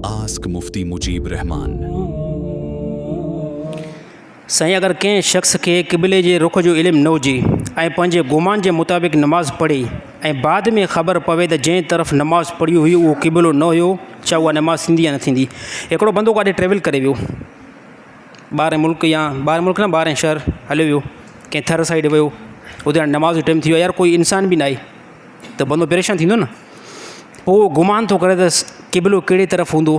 Ask मुफ्ती मुजीब रहमान। साईं, अगर कंहिं शख़्स खे क़िबले जे रुख़ जो इल्मु न हुजे ऐं पंहिंजे गुमान जे मुताबिक़ नमाज़ पढ़े ऐं बाद में ख़बर पवे त जंहिं तरफ़ नमाज़ पढ़ी हुई उहो क़िबलो न हुयो, छा उहा नमाज़ थींदी या न थींदी? हिकिड़ो बंदो काॾे ट्रेवल करे वियो, ॿाहिरि मुल्क या ॿाहिरि मुल्क न ॿाहिरि शहर हलियो वियो, कंहिं थर साइड वियो, उते हाणे नमाज़ जो टाइम थी वियो, यार कोई इंसान बि न आहे त बंदो परेशान थींदो न। पोइ गुमान थो करे त क़िबलो कहिड़े तरफ़ हूंदो,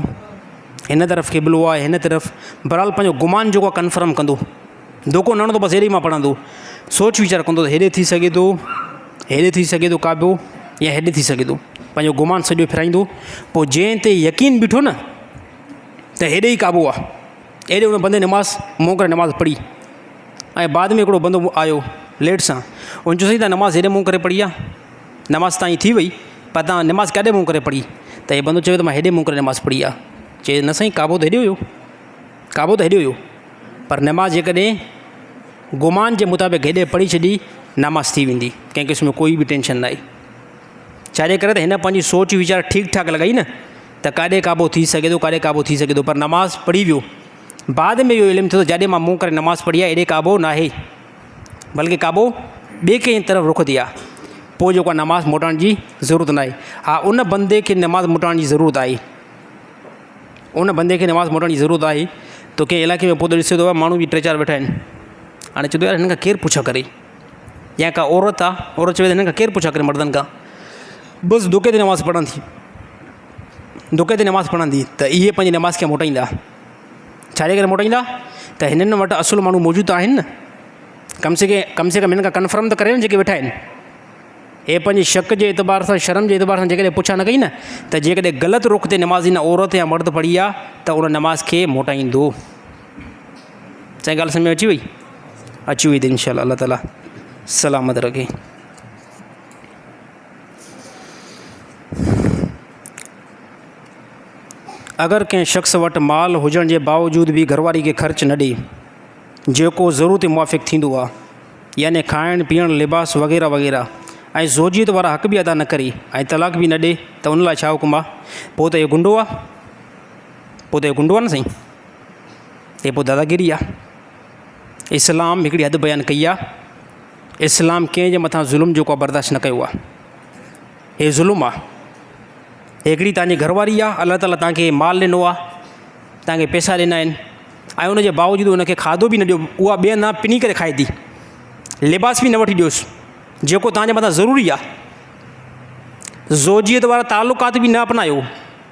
हिन तरफ़ क़िबलो आहे, हिन तरफ़, बहरहाल पंहिंजो गुमान जेको आहे कन्फर्म कंदो, धोखो न हणंदो, बसि हेॾे मां पढ़ंदो, सोच वीचार कंदो त हेॾे थी सघे थो, हेॾे थी सघे थो काबो, या हेॾे थी सघे थो, पंहिंजो गुमान सॼो फिराईंदो। पोइ जंहिं ते यकीन बीठो न त हेॾे ई काबो आहे, हेॾे हुन बंदे नमाज़ मुंहुं करे नमाज़ पढ़ी, ऐं बाद में हिकिड़ो बंदो आयो लेट सां, उन चयो साईं तव्हां नमाज़ हेॾे मुंहुं करे पढ़ी आहे, नमाज़ तव्हांजी थी वई, पर तव्हां नमाज़ काॾे मुंहुं करे पढ़ी? त हे बंदो चयो त मां हेॾे मुंहुं करे नमाज़ पढ़ी आहे। चए न साईं, काबो त हेॾे हुयो, काबो त हेॾे हुयो, पर नमाज़ जेकॾहिं गुमान जे मुताबिक़ हेॾे पढ़ी छॾी, नमाज़ थी वेंदी, कंहिं क़िस्म में कोई बि टेंशन न आहे। छाजे करे त हिन पंहिंजी सोच वीचार ठीकु ठाक लॻाई न, त काॾे काबो थी सघे थो, काॾे काबो थी सघे थो, पर नमाज़ पढ़ी वियो, बाद में इहो इल्मु थियो त जॾहिं मां मुंहुं करे नमाज़ पढ़ी आहे, हेॾे काबो न आहे, बल्कि काबो ॿिए कंहिं तरफ़ रुख़ थी आहे, पोइ जेको आहे नमाज़ मोटाइण जी ज़रूरत न आहे। हा, उन बंदे खे नमाज़ मोटाइण जी ज़रूरत आहे, उन बंदे खे नमाज़ मोटाइण जी ज़रूरत आहे। तो कंहिं इलाइक़े में पोइ त ॾिसे थो माण्हू बि 3-4 वेठा आहिनि, हाणे चए थो यार हिन खां केरु पुछा करे, या का औरत आहे, औरत चवे त हिन खां केरु पुछा करे मर्दनि खां, बसि धोखे ते नमाज़ पढ़ंदी, धोखे ते नमाज़ पढ़ंदी, त इहे पंहिंजी नमाज़ खे मोटाईंदा। छाजे करे मोटाईंदा? त हिननि वटि असुलु माण्हू मौजूदु आहिनि न, कम से कम हिन खां कन्फर्म त करे न जेके वेठा आहिनि। हे पंहिंजे शक जे एतबार सां, शर्म जे एतबार सां जेकॾहिं पुछा न कई न, त जेकॾहिं ग़लति रुख़ ते नमाज़ी न औरत या मर्द पढ़ी आहे, त उन नमाज़ खे मोटाईंदो। साईं ॻाल्हि सम्झ में अची वई? अची वई त इंशाअल्लाह अल्लाह ताला सलामत रखे। अगरि कंहिं शख़्स वटि माल हुजण जे बावजूद बि घरवारी खे ख़र्च न ॾिए, जेको ज़रूरत मुवाफ़िक़ थींदो आहे, यानी खाइण पीअण लिबास वग़ैरह वग़ैरह, ऐं ज़ोजियत वारा हक़ बि अदा न करे ऐं तलाक बि न ॾिए, त उन लाइ छा हुकुम आहे? पोइ त इहो गुंडो आहे, पोइ त इहो गुंडो आहे न साईं, हे पोइ दादागिरी आहे। इस्लाम हिकिड़ी हद बयानु कई आहे, इस्लाम कंहिंजे मथां ज़ुल्म जेको आहे बर्दाश्त न कयो आहे, हे ज़ुल्म आहे। हिकिड़ी तव्हांजी घरवारी आहे, अलाह ताला तव्हांखे माल ॾिनो आहे, तव्हांखे पैसा ॾिना आहिनि, ऐं उनजे बावजूदु उनखे खाधो बि न ॾियो, उहा ॿिए हंधा पिनी करे खाए थी, लिबास बि न वठी ॾियोसि जेको तव्हांजे मथां ज़रूरी आहे, ज़ोजियत वारा तालुकात बि न अपनायो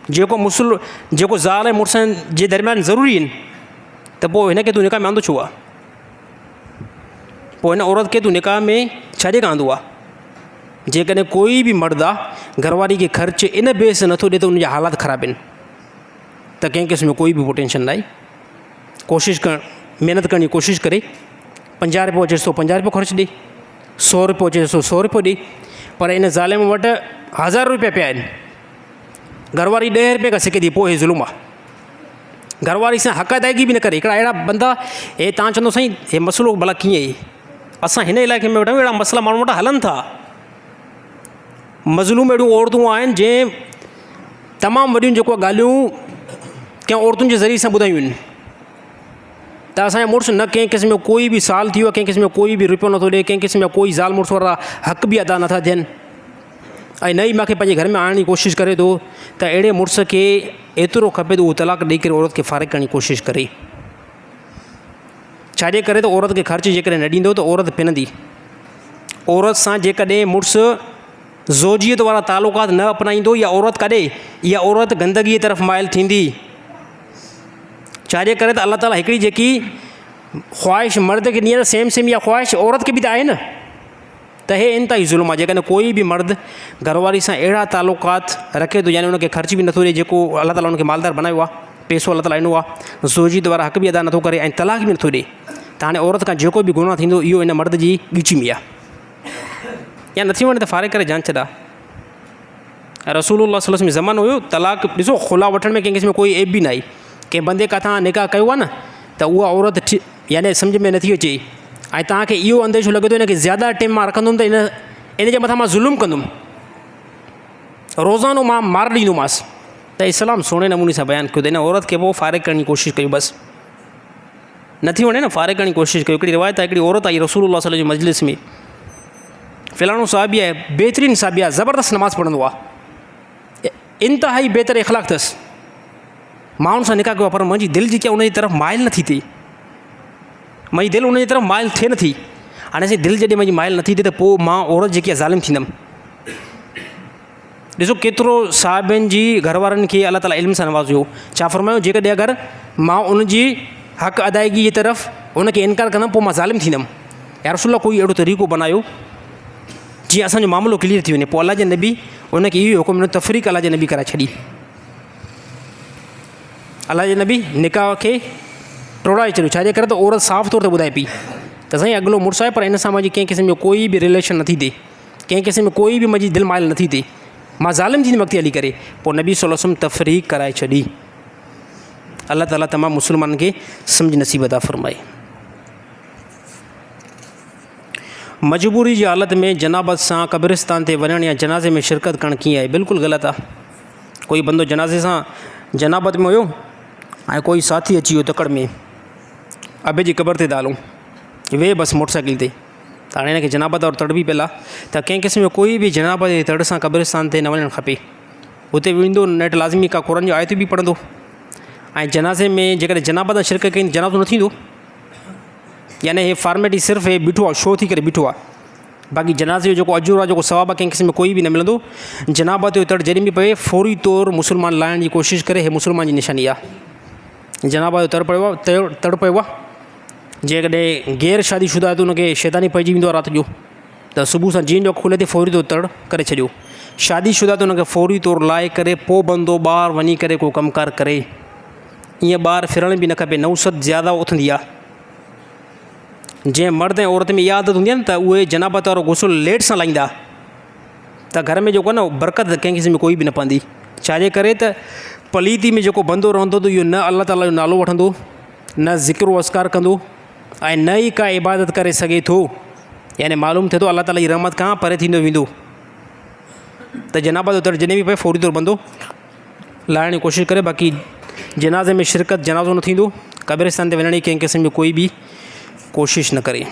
जेको ज़ाल ऐं मुड़ुसनि जे दरमियान ज़रूरी आहिनि, त पोइ हिनखे तूं निकाह में आंदो छो आहे? पोइ हिन औरत खे तूं निकाह में छाजे खां आंदो आहे? जेकॾहिं कोई बि मर्द आहे घरवारी खे ख़र्च इन बेस नथो ॾिए त उनजा हालात ख़राबु आहिनि, त कंहिं क़िस्म में कोई बि टेंशन न आहे। कोशिशि करणु, महिनत करण जी कोशिशि करे, 50 रुपयो अचे थो 50 रुपयो ख़र्चु ॾे, 100 रुपयो अचे थो 100 रुपयो ॾे, पर इन ज़ालिम वटि 1000 रुपया पिया आहिनि, घरवारी 10 रुपये खां सिके थी, पोइ हे ज़ुल्म आहे। घरवारी सां हक़ अदायगी बि न करे। हिकिड़ा अहिड़ा बंदा, हे तव्हां चवंदो साईं हे मसइलो भला कीअं आहे? असां हिन इलाइक़े में वेठा आहियूं, अहिड़ा मसइला माण्हू वटि हलनि था, मज़लूम अहिड़ियूं औरतूं आहिनि जंहिं तमामु वॾियूं जेको ॻाल्हियूं कंहिं औरतुनि जे ज़रिए सां ॿुधायूं आहिनि, त असांजा मुड़ुसु न कंहिं क़िस्म में कोई बि साल थी वियो, कंहिं क़िस्म में कोई बि रुपयो नथो ॾिए, कंहिं क़िस्म में कोई ज़ाल मुड़ुस वारा हक़ बि अदा नथा थियनि, ऐं न ई मूंखे पंहिंजे घर में आणण जी कोशिशि करे थो, त अहिड़े मुड़ुस खे एतिरो खपे त उहो तलाक ॾेई करे औरत खे फ़ारिग़ करण जी कोशिशि करे। छाजे करे त औरत खे ख़र्च जेकॾहिं न ॾींदो त औरत पिनंदी। औरत सां जेकॾहिं मुड़ुसु ज़ोजियत वारा तालुकात न अपनाईंदो, या औरत काॾे, इहा औरत गंदगीअ तरफ़ माइल थींदी। छाजे करे त अल्लाह ताला हिकिड़ी जेकी ख़्वाहिश मर्द खे ॾिए सेम इहा ख़्वाहिश औरत खे बि त आहे न, त हे इंतिहाई ज़ुल्म आहे। जेकॾहिं कोई बि मर्द घरवारी सां अहिड़ा तालुकात रखे थो, यानी उनखे ख़र्च बि नथो ॾिए जेको अल्लाह ताला उनखे मालदार बनायो आहे, पैसो अल्लाह ताला ॾिनो आहे, ज़ोजियत वारा हक़ बि अदा नथो करे ऐं तलाक बि नथो ॾिए, त हाणे औरत खां जेको बि गुनाह थींदो इहो इन मर्द जी ॻिची में आहे, या नथी वणे त फ़ारिग़ करे जान छॾा। रसूलुल्लाह सल्लल्लाहु अलैहि वसल्लम ज़मानो हुयो, तलाक ॾिसो खुला वठण में कंहिं क़िस्म में कोई ऐब बि न आहे। कंहिं बंदे किथां निकाह कयो आहे न, त उहा औरत यानी सम्झ में नथी अचे, ऐं तव्हांखे इहो अंदेशो लॻे थो इनखे ज़्यादा टाइम मां रखंदुमि त इन जे मथां मां ज़ुल्म कंदुमि, रोज़ानो मां मार ॾींदोमांसि, त इस्लाम सुहिणे नमूने सां बयानु कयो त हिन औरत खे पोइ फ़ारिग करण जी कोशिशि कयूं। बसि नथी वणे न, फ़ारिग करण जी कोशिशि कयो। हिकिड़ी रिवायत आहे, हिकिड़ी औरत आई रसूलुल्लाह सल्लल्लाहु अलैहि वसल्लम जी मजलिस में, फ़लाणो साहबी आहे, बहितरीनु साहबी आहे, ज़बरदस्त नमाज़ पढ़ंदो आहे, इंतिहाई बहितर इख़लाक़ अथसि, माण्हुनि सां निकाह कयो आहे, पर मुंहिंजी दिलि जेकी आहे उनजी तरफ़ माइल नथी थिए, मुंहिंजी दिलि उनजी तरफ़ माइल थिए नथी। हाणे असीं दिलि जॾहिं मुंहिंजी माइल नथी थिए त पोइ मां औरत जेकी आहे ज़ालिम थींदमि। ॾिसो केतिरो साहिबनि जी घरवारनि खे अलाह ताला इल्म सां नवाज़ियो। छा फ़रमायो, जेकॾहिं अगरि मां उनजी हक़ अदायगी जी तरफ़ उनखे इनकार कंदमि पोइ मां ज़ालिम थींदमि। या रसूल कोई अहिड़ो तरीक़ो बनायो जीअं असांजो मामिलो क्लियर थी वञे। पोइ अलाह जे नबी उनखे इहो हुकुम ॾिनो, तफ़रीक़ अलाह जे नबी कराए छॾी। अलाह जे नबी निकाह खे टोड़ाए छॾियो। छाजे करे त औरत साफ़ तौर ते ॿुधाए पई त साईं अॻिलो मुड़ुसु आहे, पर इन सां मुंहिंजी कंहिं क़िस्म जो कोई बि रिलेशन नथी थिए, कंहिं क़िस्म में कोई बि मुंहिंजी दिलि माइल नथी थिए, मां ज़ालिम थींदमि अॻिते हली करे। पोइ नबी सल्लल्लाहु अलैहि वसल्लम तफ़रीक़ कराए छॾी। अलाह ताला तमामु मुस्लमाननि खे सम्झ नसीब अता फ़रमाए। मजबूरी जी हालत में जनाबत सां क़ब्रिस्तान ते वञणु या जनाज़े में शिरकत करणु कीअं आहे? बिल्कुलु ग़लति आहे। कोई बंदो जनाज़े सां जनाबत में हुयो ऐं कोई साथी अची वियो तकड़ में, अबे जी क़बर ते था हलूं, वे बसि मोटरसाइकिल ते, त हाणे हिनखे जनाबत और तड़ बि पियल आहे, त कंहिं क़िस्म जो कोई बि जनाबत जे तड़ सां क़ब्रिस्तान ते न वञणु खपे। हुते वेंदो नेट लाज़मी का क़ुरान जो आयतूं बि पढ़ंदो, ऐं जनाज़े में जेकॾहिं जनाबत शिरकत कई जनाज़ो न थींदो। यानी हे फॉर्मेलिटी सिर्फ़ु हे बीठो आहे, शो थी करे बीठो आहे, बाक़ी जनाज़े जो जेको अजूर आहे, जेको सवाबु आहे, कंहिं क़िस्म में कोई बि न मिलंदो। जनाबत जो तड़ जॾहिं बि पए फौरी तौरु मुस्लमान लाहिण जी कोशिशि करे, हे मुस्लमान जी निशानी आहे। जनाबत जो तड़ पियो आहे, जेकॾहिं गैर शादीशुदा आहे त उनखे शैतानी पइजी वेंदो आहे राति जो, त सुबुह सां जीअं जो खुले ते फौरी तौरु तड़ करे छॾियो। शादीशुदा त उनखे फौरी तौरु लाहे करे पोइ बंदो ॿाहिरि वञी करे को कमकार करे। ईअं ॿाहिरि फिरणु बि न खपे, नौसत ज़्यादा उथंदी आहे। जंहिं मर्द ऐं औरत में इहा आदत हूंदी आहे न त उहे जनाबत वारो गुसुल लेट सां लाहींदा, त घर में जेको आहे न बरक़त कंहिं क़िस्म में कोई बि न पवंदी। छाजे करे त पलीती में जेको बंदो रहंदो त इहो न अलाह ताला जो नालो वठंदो, न ज़िक्र अस्कार कंदो, ऐं न ई का इबादत करे सघे थो। यानी मालूम थिए थो अलाह ताला जी रहमत खां परे थींदो वेंदो। त जनाबत जो तड़ जॾहिं बि पए फौरी तौरु बंदो लाहिण जी कोशिशि करे। बाक़ी जनाज़े में शिरकत, जनाज़ो न थींदो, क़ब्रिस्तान ते वञण जी कंहिं क़िस्म जो कोई बि कोशिशि न करे।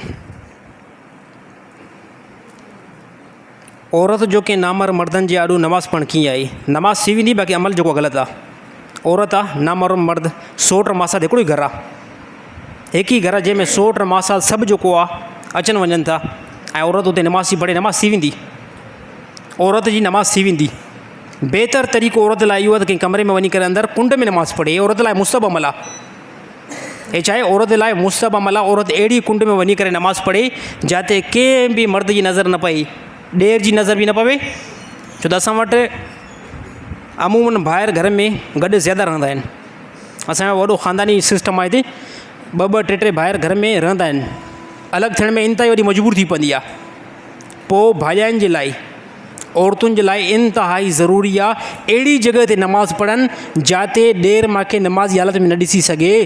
औरत जो कंहिं नामर मर्दनि जे आॾो नमाज़ पढ़णु कीअं आहे? नमाज़ थी वेंदी, बाक़ी अमल जेको ग़लति आहे। औरत आहे, नामर मर्द, सोट मासाद हिकिड़ो ई घरु आहे, हिकु ई घरु आहे जंहिंमें सोट मासाद सभु जेको आहे अचनि वञनि था, ऐं औरत उते नमाज़ थी पढ़े, नमाज़ थी वेंदी, औरत जी नमाज़ थी वेंदी। बहितर तरीक़ो औरत लाइ इहो आहे त कंहिं कमरे में वञी करे अंदरि कुंड में नमाज़ पढ़े। औरत लाइ मुस्तहब अमल आहे, हे छा आहे, औरत लाइ मुस्तहब अमल आहे। औरत अहिड़ी कुंड में वञी करे नमाज़ पढ़े जिते कंहिं बि मर्द जी नज़र न पए, ॾेर जी नज़र बि न पवे। छो त असां वटि अमूमन ॿाहिरि घर में गॾु ज़्यादा रहंदा आहिनि। असांजो वॾो ख़ानदानी सिस्टम आहे, हिते ॿ टे ॿाहिरि घर में रहंदा आहिनि। अलॻि थियण में इंतिहाई वॾी मजबूर थी पवंदी आहे। पोइ भाॼाइनि जे लाइ, औरतुनि जे लाइ इंतिहाई ज़रूरी आहे अहिड़ी जॻह ते नमाज़ पढ़नि जिते ॾेर मांखे नमाज़ी हालत में न ॾिसी सघे,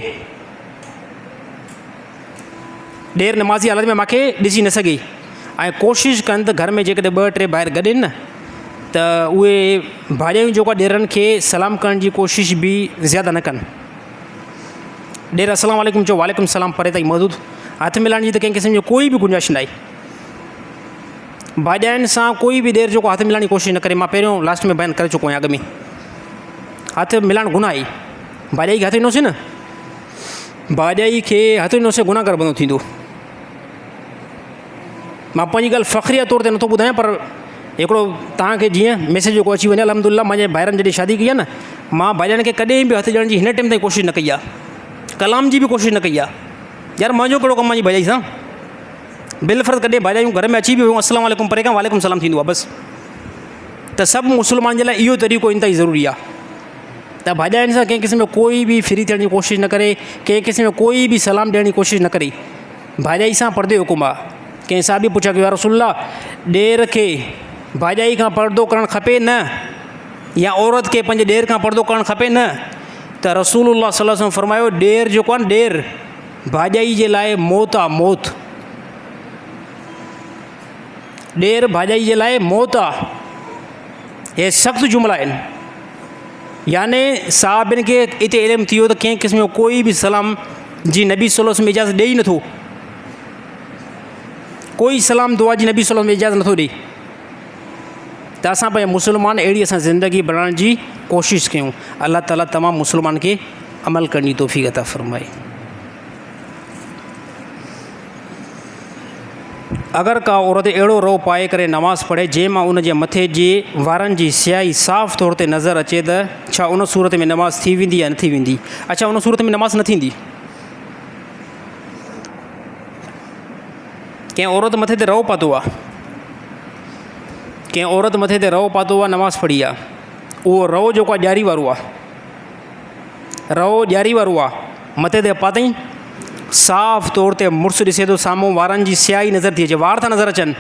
ॾेर नमाज़ी हालत में मूंखे ॾिसी न सघे। ऐं कोशिशि कनि त घर में जेकॾहिं ॿ टे ॿाहिरि गॾु आहिनि न, त उहे भाॼायूं जेको आहे ॾेरनि खे सलाम करण जी कोशिशि बि ज़्यादा न कनि। ॾेर अस्सलाम वालेकुम चओ, वालेकुम सलाम परे ताईं मौजूदु, हथु मिलाइण जी त कंहिं क़िस्म जो कोई बि गुंजाइश न आहे। भाॼाइनि सां कोई बि ॾेर जेको हथु मिलाइण जी कोशिशि न करे। मां पहिरियों लास्ट में बयानु करे चुको आहियां, अॻु में हथु मिलाइणु गुनाह आहे। भाॼाई खे हथु ॾिनोसीं न, भाॼाई खे हथु ॾिनोसीं गुनाहगार बंदो थींदो। मां पंहिंजी ॻाल्हि फ़ख़्रिया तौर ते नथो ॿुधायां, पर हिकिड़ो तव्हांखे जीअं मैसेज जेको अची वञे, अल्हम्दुलिल्लाह मुंहिंजे भाइरनि जॾहिं शादी कई आहे न, मां भाॼाइनि खे कॾहिं बि हथु ॾियण जी हिन टाइम ताईं कोशिशि न कई आहे, कलाम जी बि कोशिशि न कई आहे। यार मुंहिंजो कहिड़ो कमु आहे भाॼाई सां? बिलफ़र्ज़ कॾहिं भाॼायूं घर में अची बि वियूं, अस्सलाम वालेकुम परे खां वालेकुम सलाम थींदो आहे बसि। त सभु मुस्लमान जे लाइ इहो तरीक़ो इंतिहाई ज़रूरी आहे त भाॼाइनि सां कंहिं क़िस्म में कोई बि फ्री थियण जी कोशिशि न करे, कंहिं क़िस्म में कोई बि सलाम ॾियण जी कोशिशि न करे। भाॼाई सां पर्दे हुकुम आहे। कंहिं सां बि पुछा कयो, या रसूलल्लाह ॾेर खे भाॼाई खां पर्दो करणु खपे न, या औरत खे पंहिंजे ॾेर खां पर्दो करणु खपे न? त रसूलुल्लाह सल्लल्लाहु अलैहि वसल्लम फरमायो, ॾेर जेको आहे न, ॾेर भाॼाई जे लाइ मौत आहे, मौत। ॾेर भाॼाई जे लाइ मौत आहे। हे सख़्तु जुमिला आहिनि। याने साहबिन खे इते इल्मु थी वियो त कंहिं क़िस्म जो कोई बि सलाम जी नबी सल्लल्लाहु अलैहि वसल्लम इजाज़त ॾेई नथो, कोई सलाम दुआ जी नबी सल्लल्लाहु अलैहि वसल्लम इजाज़त नथो ॾे। त असां पंहिंजा मुस्लमान अहिड़ी असां ज़िंदगी बणाइण जी कोशिशि कयूं। अलाह ताला तमामु मुस्लमान खे अमल करण जी तौफ़ीक़ अता फ़रमाए। अगरि का औरत अहिड़ो रओ पाए करे नमाज़ पढ़े जंहिंमां उन जे मथे जे वारनि जी स्याही साफ़ तौर ते नज़र अचे त छा उन सूरत में नमाज़ थी वेंदी या न थी वेंदी? अच्छा, उन सूरत में नमाज़ न थींदी। कंहिं औरत मथे ते रओ पातो आहे, कंहिं औरत मथे ते रओ पातो आहे, नमाज़ पढ़ी आहे, उहो रओ जेको आहे ॾियारी वारो आहे, रओ ॾियारी वारो आहे, मथे ते पातई साफ़ तौर ते मुड़ुसु ॾिसे थो साम्हूं वारनि जी स्याही नज़र थी अचे, वार था नज़र अचनि,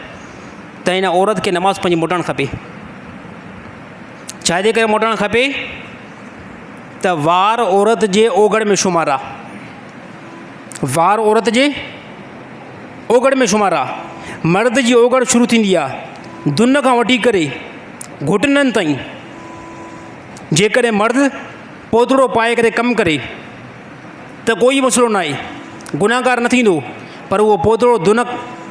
त हिन औरत खे नमाज़ पंहिंजी मोटाइणु खपे। छाजे करे मोटाइणु खपे? त वार औरत जे ओगड़ में शुमार आहे, वार औरत जे ओगड़ में शुमार आहे। मर्द जी ओगड़ शुरू थींदी आहे दुन खां वठी करे घुटननि ताईं। जेकॾहिं मर्द पोतड़ो पाए करे कमु करे त कोई मसइलो न आहे, गुनाहगार न थींदो, पर उहो पोतड़ो दुन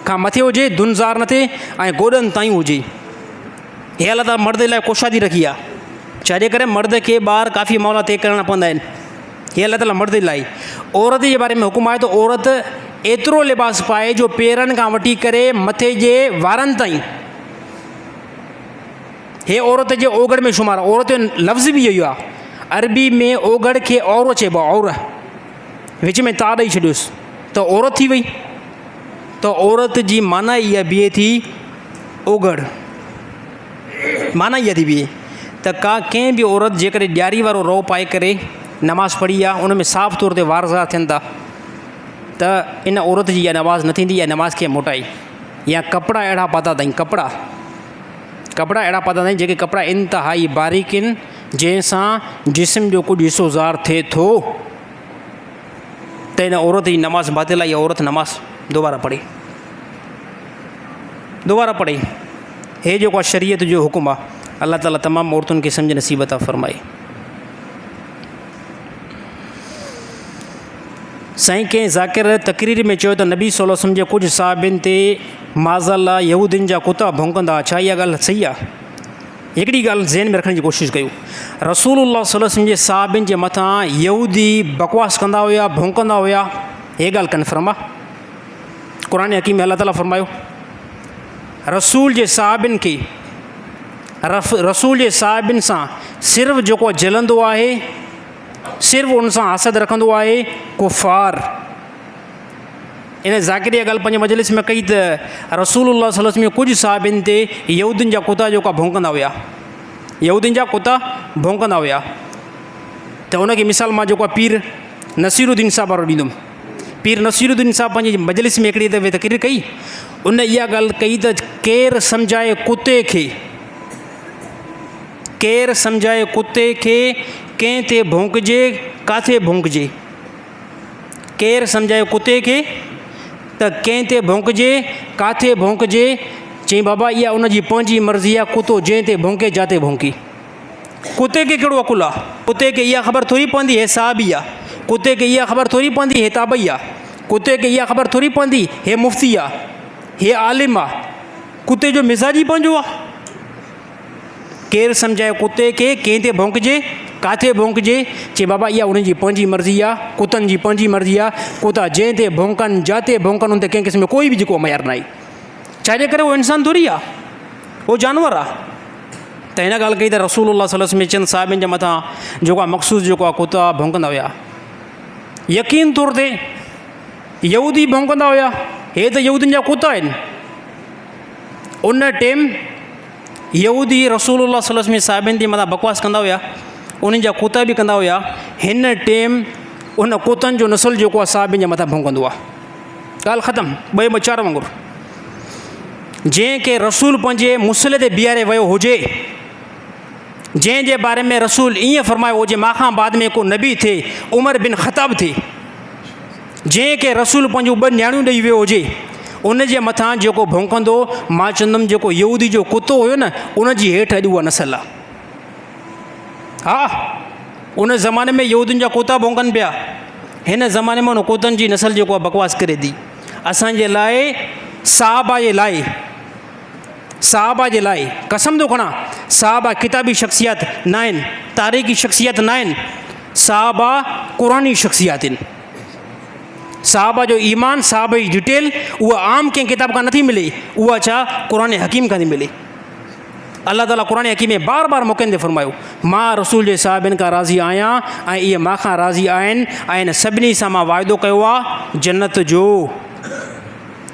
खां मथे हुजे, दुनज़ार न थिए ऐं गोॾनि ताईं हुजे। हे अलाह ताला मर्द लाइ कुशादी रखी आहे। छाजे करे मर्द खे ॿार काफ़ी मामला तय करणा पवंदा आहिनि। हे अलाह ताला मर्द लाइ। औरत जे बारे में हुकुम आहे त औरत एतिरो लिबास पाए जो पेरनि खां वठी करे मथे जे वारनि ताईं। हे औरत जे ओगड़ में शुमार आहे। औरत जो लफ़्ज़ बि इहो आहे, अरबी में ओगड़ खे और चइबो आहे, और विच में ता ॾेई छॾियोसि त औरत थी वई। त औरत जी माना इहा बीहे थी ओगड़, माना इहा थी बीहे त कंहिं बि औरत जेकॾहिं ॾियारी वारो रओ पाए करे नमाज़ पढ़ी आहे, उन में साफ़ तौर ते वारज़ार थियनि था, त इन औरत जी इहा नमाज़ न थींदी, इहा नमाज़ खे मोटाई। या कपिड़ा अहिड़ा पाता अथई, कपिड़ा अहिड़ा पाता अथई जेके कपिड़ा इंतिहाई बारीक आहिनि, जंहिंसां जिस्म जो कुझु हिसो ज़ाहिर थिए थो, त इन औरत जी नमाज़ बातिल आहे। इहा औरत नमाज़ दोबारा पढ़े। हे जेको आहे शरीयत जो हुकुम आहे। अल्लाह ताला तमामु औरतुनि खे सम्झ नसीब अता फ़रमाए। साईं कंहिं ज़ाकिर तक़रीर में चयो त नबी सल्लल्लाहु अलैहि वसल्लम जे कुझु साहिबनि ते माज़अल्लाह यहूदियुनि जा कुता भौंकंदा। छा इहा ॻाल्हि सही आहे? हिकिड़ी ॻाल्हि ज़हन में रखण जी कोशिशि कयूं। रसूलुल्लाह सल्लल्लाहु अलैहि वसल्लम जे साहिबनि जे मथां यहूदी बकवास कंदा हुया, भौंकंदा हुया, हे ॻाल्हि कन्फर्म आहे। क़ुरान हकीम में अल्लाह ताला फ़रमायो रसूल जे साहिबनि खे, रसूल जे साहिबनि सां सिर्फ़ु जेको जलंदो आहे, सिर्फ़ु उन सां हसद रखंदो आहे कुफ़ार। इन ज़ाकिर इहा ॻाल्हि पंहिंजे मजलिस में कई त रसूलुल्लाह सल्लल्लाहु अलैहि वसल्लम कुझु साहिबनि ते यहूदियुनि जा कुता जेका भौंकंदा हुया, यहूदियुनि जा कुता भौंकंदा हुया। त उनखे मिसाल मां जेको आहे पीर नसीरुद्दीन साहिब वारो ॾींदुमि। पीर नसीरुद्दीन साहिब पंहिंजी मजलिस में हिकिड़ी दफ़े तक़रीर कई, उन इहा ॻाल्हि कई त केरु सम्झाए कुते खे, केरु सम्झाए कुते खे कंहिं ते भौंकजे, किथे भौंकजे। केरु सम्झाए कुते खे त कंहिं ते भौंकजे, किथे भौंकजे। चई बाबा इहा उनजी पंहिंजी मर्ज़ी आहे, कुतो जंहिं ते भौंके जाते भौंकी। कुते खे कहिड़ो अकुलु आहे? कुते खे इहा ख़बर थोरी पवंदी हे साहबी आहे, कुते खे इहा ख़बर थोरी पवंदी हे ताबई आहे, कुते खे इहा ख़बर थोरी पवंदी हे मुफ़्ती आहे, हे आलिम आहे। कुते जो मिज़ाज ई पंहिंजो आहे। केरु सम्झाए कुते खे कंहिं ते भौंकजे, किथे भौंकजे। चए बाबा इहा उनजी पंहिंजी मर्ज़ी आहे, कुतनि जी पंहिंजी मर्ज़ी आहे। कुता जंहिं ते भौंकनि, जाते भौंकनि, उन ते कंहिं क़िस्म जो कोई बि जेको मयार न आहे। छाजे करे उहो इंसानु थोरी आहे, उहो जानवर आहे। त हिन ॻाल्हि कई त रसूलुल्लाह सल्लल्लाहु अलैहि वसल्लम चंद साहिबनि जे मथां जेको आहे मख़सूस जेको आहे कुता भौंकंदा हुया। यकीन तौर ते यहूदी भौंकंदा हुया, हे त यहूदियुनि जा कुता आहिनि। उन टाइम यहूदी रसूलुल्लाह सल्लल्लाहु अलैहि वसल्लम साहिबनि जे मथां बकवास कंदा हुया, उन्हनि जा कुता बि कंदा हुया। हिन टाइम उन कुतनि जो नसुलु जेको आहे साहिबनि जे मथां भौंकंदो आहे। ॻाल्हि ख़तमु। ॿ मचार वांगुरु जंहिंखे रसूल पंहिंजे मुसले ते बीहारे वियो हुजे, जंहिंजे बारे में रसूल ईअं फरमायो हुजे मां बाद में को नबी थिए, उमर बिन ख़ताब थिए, जंहिंखे रसूल पंहिंजूं ॿ नियाणियूं ॾेई वियो हुजे, उन जे मथां जेको भौंकंदो, मां चवंदुमि जेको यहूदी जो कुतो हुयो न, उनजी हेठि अॼु उहा नसल आहे। हा, उन ज़माने में यहूदियुनि जा कोता भोंकनि पिया, हिन ज़माने में उन कोतनि जी नसल जेको आहे बकवास करे थी। असांजे लाइ साहबा जे लाइ कसम थो खणा, साहबा किताबी शख़्सियत न आहिनि, तारीख़ी शख़्सियत न आहिनि, साहबा क़ुरानी शख़्सियत आहिनि। साहबा जो ईमान, साहबा जी डिटेल उहा आम कंहिं किताब खां नथी मिले, उहा छा क़ुरान हकीम खां थी मिले। अल्लाह ताला क़ुरान हकीम में बार बार मौक़नि ते फरमायो, मां रसूल जे साहिबनि खां राज़ी आहियां ऐं इहे मां खां राज़ी आहिनि, ऐं हिन सभिनी सां मां वाइदो कयो आहे जन्नत जो।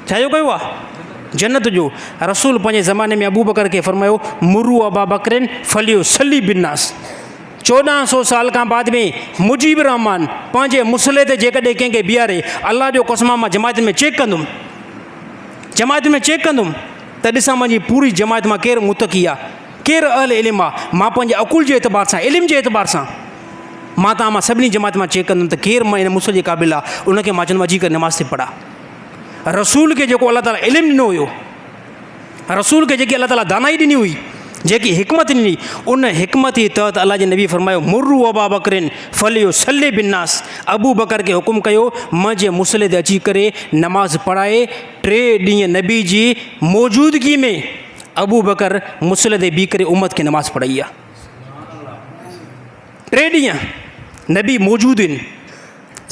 छाजो कयो आहे? जन्नत जो। रसूल पंहिंजे ज़माने में अबू बकर खे फरमायो, मुरू अबा बकरिन फलियो सली बिन्नास। 1400 साल खां बाद में मुजीब रहमान पंहिंजे मुसले ते जेकॾहिं कंहिंखे बीहारे, अल्लाह जो कसम मां जमायत में चेक कंदुमि, त ॾिसां मुंहिंजी पूरी जमायत मां केरु मुतक़ी आहे, केरु अहल इल्म आहे। मां पंहिंजे अकुल जे एतबार सां, इल्म जे एतबार सां मां तव्हां मां सभिनी जमायत मां चेक कंदुमि त केरु मां हिन मुसल जे क़ाबिल आहे। उनखे मां चवंदुमि अची करे नमाज़ ते पढ़ा। रसूल खे जेको अल्लाह ताला इल्मु ॾिनो हुयो, रसूल खे जेकी अल्लाह ताला दानाई ॾिनी हुई, जेकी हिकमत ॾिनी, उन हिकमत जे तहत अल्लाह जे नबी फरमायो, मुर्रू अबा बकरिन फलियो सले बिन्नास। अबू बकर खे हुकुम कयो, मुंहिंजे मुसले ते अची करे नमाज़ पढ़ाए। 3 ॾींहं नबी जी मौजूदगी में अबू बकर मुसले ते बीह करे उम्मत खे नमाज़ पढ़ाई आहे। 3 ॾींहं नबी मौजूदु आहिनि।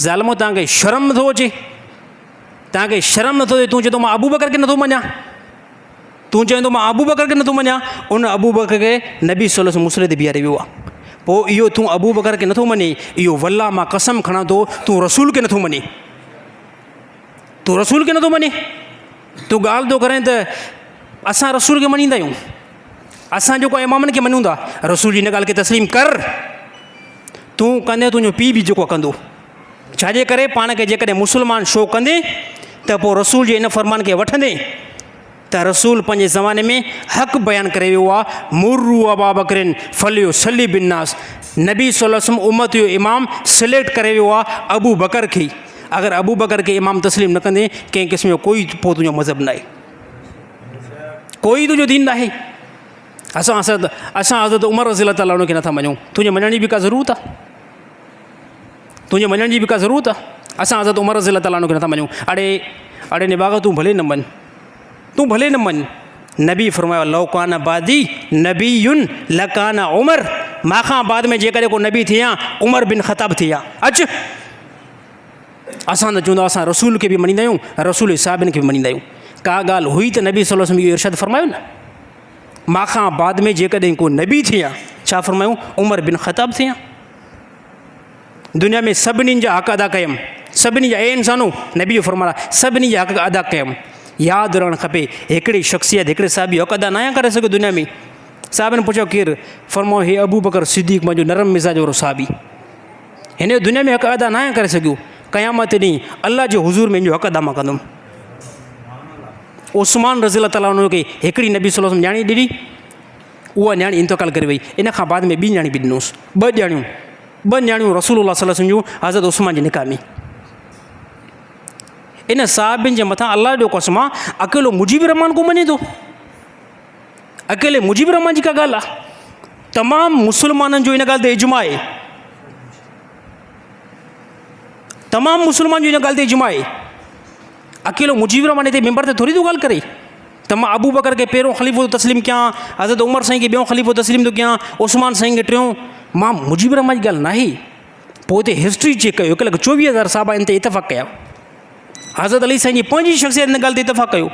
ज़ालिमो, तव्हांखे शर्म नथो अचे? तव्हांखे शर्म नथो अचे? तूं चए थो मां अबू बकर खे नथो मञा, तूं चए थो मां अबू बकर खे नथो मञा। उन अबू बकर खे नबी सल्लल्लाहु अलैहि वसल्लम मुसले ते बीहारे वियो आहे। पोइ इहो तूं अबू बकर खे नथो मञे, इहो वल्लाह मां कसम खणां थो तूं रसूल खे नथो मञे, तूं रसूल खे नथो मञे। तूं ॻाल्हि थो करें त असां रसूल खे मञींदा आहियूं, असां जेको इमामनि खे मञूं था, रसूल जी हिन ॻाल्हि खे तस्लीम कर। तूं कंदे तुंहिंजो पीउ बि जेको कंदो, छाजे करे? पाण खे जेकॾहिं मुस्लमान शो कंदे त पोइ रसूल जे इन फरमान खे वठंदे त रसूल पंहिंजे ज़माने में हक़ बयानु करे वियो आहे, मुर्रू अबा बकरिन फलियो सली बिन्नास। नबी सल्लल्लाहु अलैहि वसल्लम उम्मत जो इमाम सिलेक्ट करे वियो आहे अबू बकर खे। अगरि अबू बकर खे इमाम तस्लीम न कंदे, कंहिं क़िस्म जो कोई पोइ तुंहिंजो मज़हब न आहे, कोई तुंहिंजो दीन न आहे। असां हज़रत उमर रज़ी अल्लाह ताला खे नथा मञूं, तुंहिंजे मञण जी बि का ज़रूरत आहे? तुंहिंजे मञण जी बि का ज़रूरत आहे? असां हज़रत उमर रज़ी अल्लाह ताला खे नथा मञूं। अड़े निबाग, तूं भले न मञ, तूं भले न मञ। नबी फरमायो, लौकान बादी नबीयुन लकान उमर। मां बाद में जेकॾहिं को नबी थिया, उमर बिन ख़ताब थिया। अच, असां त चवंदा असां रसूल खे बि मञींदा आहियूं, रसूल साहिबनि खे बि मञींदा आहियूं। का ॻाल्हि हुई त नबी सल्लल्लाहु अलैहि वसल्लम इहो इरशाद फरमायो न, मां बाद में जेकॾहिं को नबी थिया, छा फरमायूं? उमर बिन ख़ताब थिया। दुनिया में सभिनीनि जा हक़ अदा कयमि, सभिनी जा इंसानो, नबी जो फरमाना, सभिनी जा हक़ अदा कयमि। यादि रहणु खपे, हिकिड़ी शख़्सियत, हिकिड़े साहिबी हक़ अदा न करे सघियो दुनिया में। साहिबनि पुछियो केरु? फरमायो, हे अबू बकर सिद्दीक़, मुंहिंजो नरम मिज़ाज वारो साहिबी, हिन दुनिया में हक़ अदा न करे सघियो। क़यामत ॾींहुं अल्लाह जे हुज़ूर में हिनजो हक़ अदा मां कंदुमि। उस्मान रज़ी अल्लाह ताला खे हिकिड़ी नबी सल्लल्लाहु अलैहि वसल्लम न्याणी ॾिनी, उहा न्याणी इंतकाल करे वई। इन खां बाद में ॿी न्याणी बि ॾिनोसि, 2 न्याणियूं रसूलुल्लाह सल्लल्लाहु अलैहि वसल्लम जूं हज़रत उस्मान जे निकाह में। इन साहिबनि जे मथां अल्लाह जो कसम आहे, अकेलो मुजीब रहमान को मञे थो? अकेले मुजीब रहमान जी का ॻाल्हि आहे? तमामु मुस्लमाननि जो इन ॻाल्हि ते इजमा आहे, तमामु मुस्लमान जो इन ॻाल्हि ते इजमा आहे। अकेलो मुजीब रहमान हिते मेंबर ते थोरी थो ॻाल्हि करे त मां अबू बकर खे पहिरियों ख़लीफ़ो थो तस्लीम कयां, हज़रत उमर साईं खे ॿियों ख़लीफ़ो तस्लीम थो कयां, उस्मान साईं खे 3, मां मुजीब रहमान जी ॻाल्हि न आहे। पोइ हिते हिस्ट्री चेक कयो, 1,24,000 साहबा इन ते इतफ़ाक़ कया। हज़रत अली साईं जी पंहिंजी शख़्सियत हिन ॻाल्हि ते इतफ़ाक़ कयो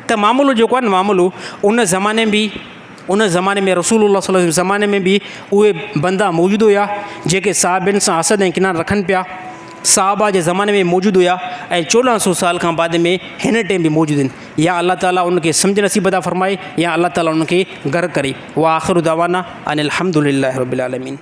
त मामूलो जेको आहे न, मामूलो उन ज़माने में रसूलुल्लाह सल्लल्लाहु अलैहि वसल्लम ज़माने में बि उहे बंदा मौजूदु हुया जेके साहिबनि सां हसद ऐं किनार रखनि पिया। साहबा जे ज़माने में मौजूदु हुया ऐं 1400 साल खां बाद में हिन टाइम बि मौजूदु आहिनि। या अल्लाह ताला उनखे सम्झ नसीब अता फ़रमाए, या अल्लाह ताला उनखे घर करे। वा आख़िरु दावाना अनिल हम्दुलिल्लाहि रब्बिल आलमीन।